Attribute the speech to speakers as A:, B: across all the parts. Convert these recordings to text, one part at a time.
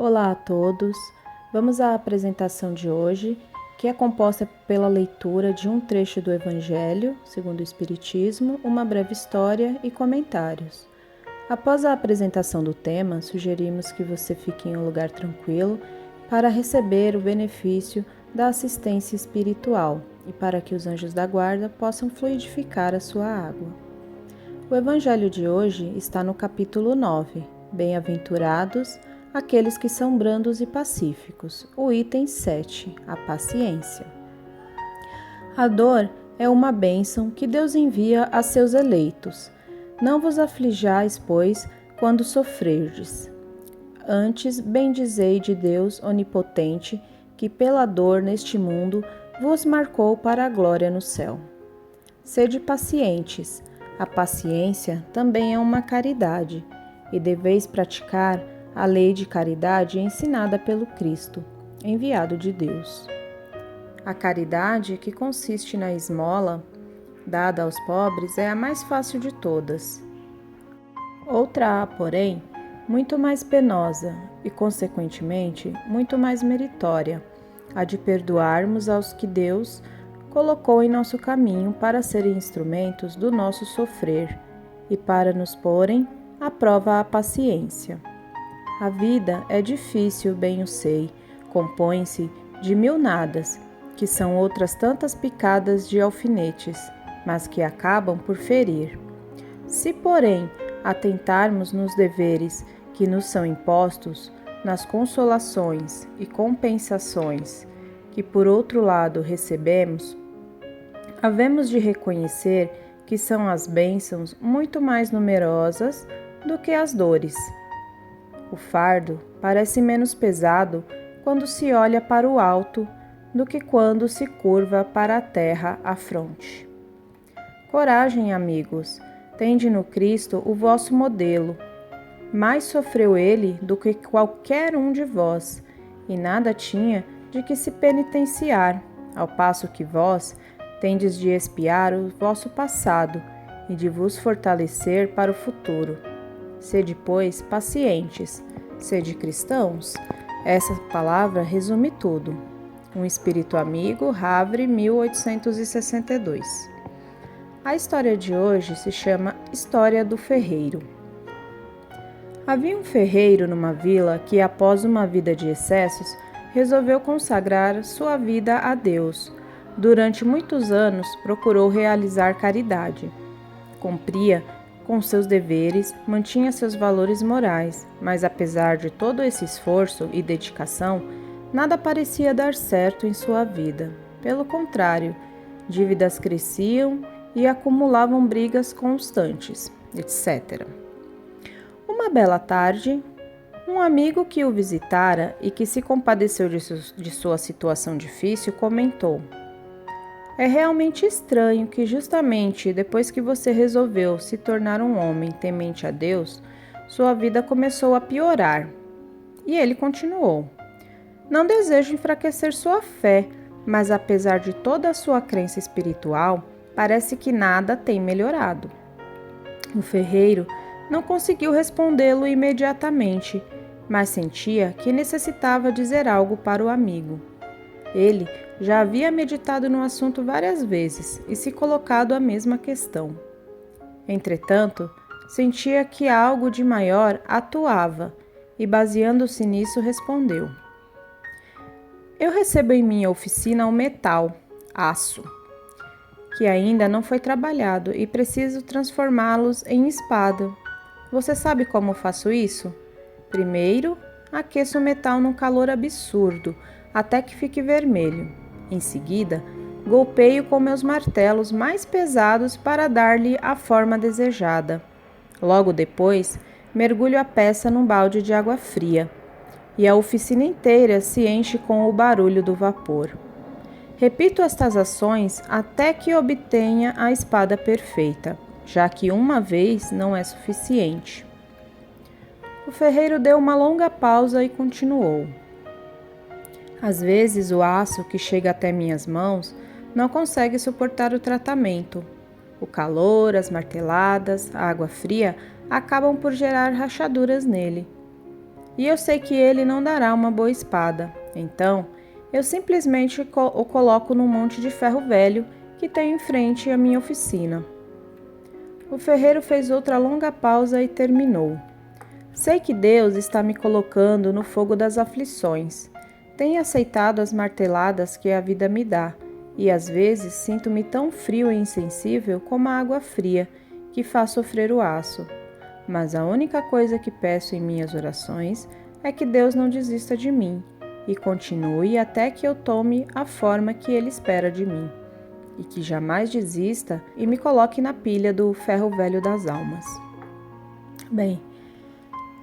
A: Olá a todos! Vamos à apresentação de hoje, que é composta pela leitura de um trecho do Evangelho, segundo o Espiritismo, uma breve história e comentários. Após a apresentação do tema, sugerimos que você fique em um lugar tranquilo para receber o benefício da assistência espiritual e para que os anjos da guarda possam fluidificar a sua água. O Evangelho de hoje está no capítulo 9, Bem-aventurados aqueles que são brandos e pacíficos. O item 7, a paciência. A dor é uma bênção que Deus envia a seus eleitos. Não vos aflijais, pois, quando sofrerdes. Antes, bendizei de Deus onipotente, que pela dor neste mundo vos marcou para a glória no céu. Sede pacientes. A paciência também é uma caridade, e deveis praticar a lei de caridade ensinada pelo Cristo, enviado de Deus. A caridade, que consiste na esmola dada aos pobres, é a mais fácil de todas. Outra há, porém, muito mais penosa e, consequentemente, muito mais meritória, a de perdoarmos aos que Deus colocou em nosso caminho para serem instrumentos do nosso sofrer e para nos porem à prova a paciência. A vida é difícil, bem o sei, compõe-se de mil nadas, que são outras tantas picadas de alfinetes, mas que acabam por ferir. Se, porém, atentarmos nos deveres que nos são impostos, nas consolações e compensações que, por outro lado, recebemos, havemos de reconhecer que são as bênçãos muito mais numerosas do que as dores. O fardo parece menos pesado quando se olha para o alto do que quando se curva para a terra a fronte. Coragem, amigos, tende no Cristo o vosso modelo. Mais sofreu ele do que qualquer um de vós, e nada tinha de que se penitenciar, ao passo que vós tendes de expiar o vosso passado e de vos fortalecer para o futuro. Sede, pois, pacientes, sede cristãos. Essa palavra resume tudo. Um Espírito Amigo, Havre, 1862. A história de hoje se chama História do Ferreiro. Havia um ferreiro numa vila que, após uma vida de excessos, resolveu consagrar sua vida a Deus. Durante muitos anos, procurou realizar caridade. Cumpria com seus deveres, mantinha seus valores morais, mas apesar de todo esse esforço e dedicação, nada parecia dar certo em sua vida. Pelo contrário, dívidas cresciam e acumulavam brigas constantes, etc. Uma bela tarde, um amigo que o visitara e que se compadeceu de sua situação difícil comentou: é realmente estranho que justamente depois que você resolveu se tornar um homem temente a Deus, sua vida começou a piorar. E ele continuou: não desejo enfraquecer sua fé, mas apesar de toda a sua crença espiritual, parece que nada tem melhorado. O ferreiro não conseguiu respondê-lo imediatamente, mas sentia que necessitava dizer algo para o amigo. Ele já havia meditado no assunto várias vezes e se colocado a mesma questão. Entretanto, sentia que algo de maior atuava e, baseando-se nisso, respondeu: eu recebo em minha oficina um metal, aço, que ainda não foi trabalhado e preciso transformá-los em espada. Você sabe como faço isso? Primeiro, aqueço o metal num calor absurdo, até que fique vermelho. Em seguida, golpeio com meus martelos mais pesados para dar-lhe a forma desejada. Logo depois, mergulho a peça num balde de água fria, e a oficina inteira se enche com o barulho do vapor. Repito estas ações até que obtenha a espada perfeita, já que uma vez não é suficiente. O ferreiro deu uma longa pausa e continuou: às vezes o aço que chega até minhas mãos não consegue suportar o tratamento. O calor, as marteladas, a água fria acabam por gerar rachaduras nele. e eu sei que ele não dará uma boa espada. Então, eu simplesmente o coloco num monte de ferro velho que tem em frente à minha oficina. O ferreiro fez outra longa pausa e terminou. Sei que Deus está me colocando no fogo das aflições. Tenho aceitado as marteladas que a vida me dá, e às vezes sinto-me tão frio e insensível como a água fria, que faz sofrer o aço. Mas a única coisa que peço em minhas orações é que Deus não desista de mim e continue até que eu tome a forma que Ele espera de mim, e que jamais desista e me coloque na pilha do ferro velho das almas. Bem,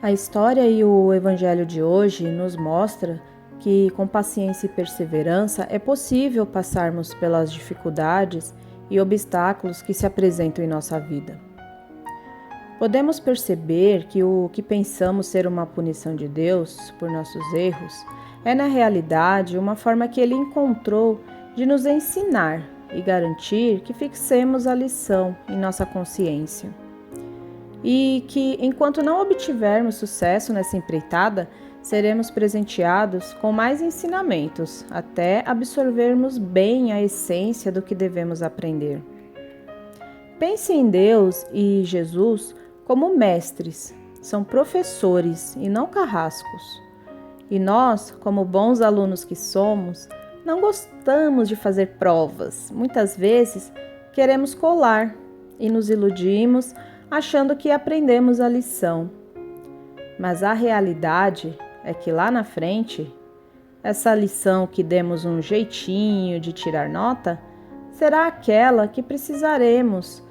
A: a história e o evangelho de hoje nos mostra que com paciência e perseverança é possível passarmos pelas dificuldades e obstáculos que se apresentam em nossa vida. Podemos perceber que o que pensamos ser uma punição de Deus por nossos erros é, na realidade, uma forma que Ele encontrou de nos ensinar e garantir que fixemos a lição em nossa consciência. E que, enquanto não obtivermos sucesso nessa empreitada, seremos presenteados com mais ensinamentos, até absorvermos bem a essência do que devemos aprender. Pense em Deus e Jesus como mestres, são professores e não carrascos. E nós, como bons alunos que somos, não gostamos de fazer provas. Muitas vezes queremos colar e nos iludimos achando que aprendemos a lição. Mas a realidade é que lá na frente, essa lição que demos um jeitinho de tirar nota, será aquela que precisaremos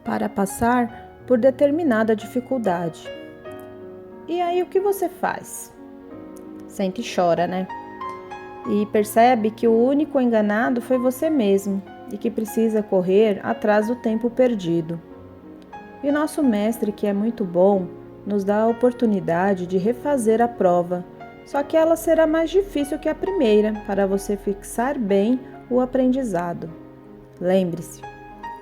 A: para passar por determinada dificuldade. E aí o que você faz? Sente e chora, né? E percebe que o único enganado foi você mesmo e que precisa correr atrás do tempo perdido. E nosso mestre, que é muito bom, nos dá a oportunidade de refazer a prova, só que ela será mais difícil que a primeira, para você fixar bem o aprendizado. Lembre-se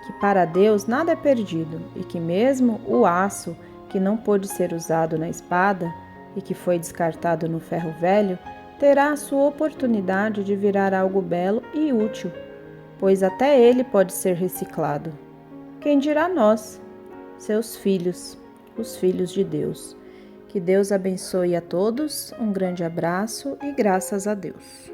A: que para Deus nada é perdido e que mesmo o aço que não pôde ser usado na espada e que foi descartado no ferro velho, terá a sua oportunidade de virar algo belo e útil, pois até ele pode ser reciclado. Quem dirá nós, seus filhos, os filhos de Deus. Que Deus abençoe a todos, um grande abraço e graças a Deus.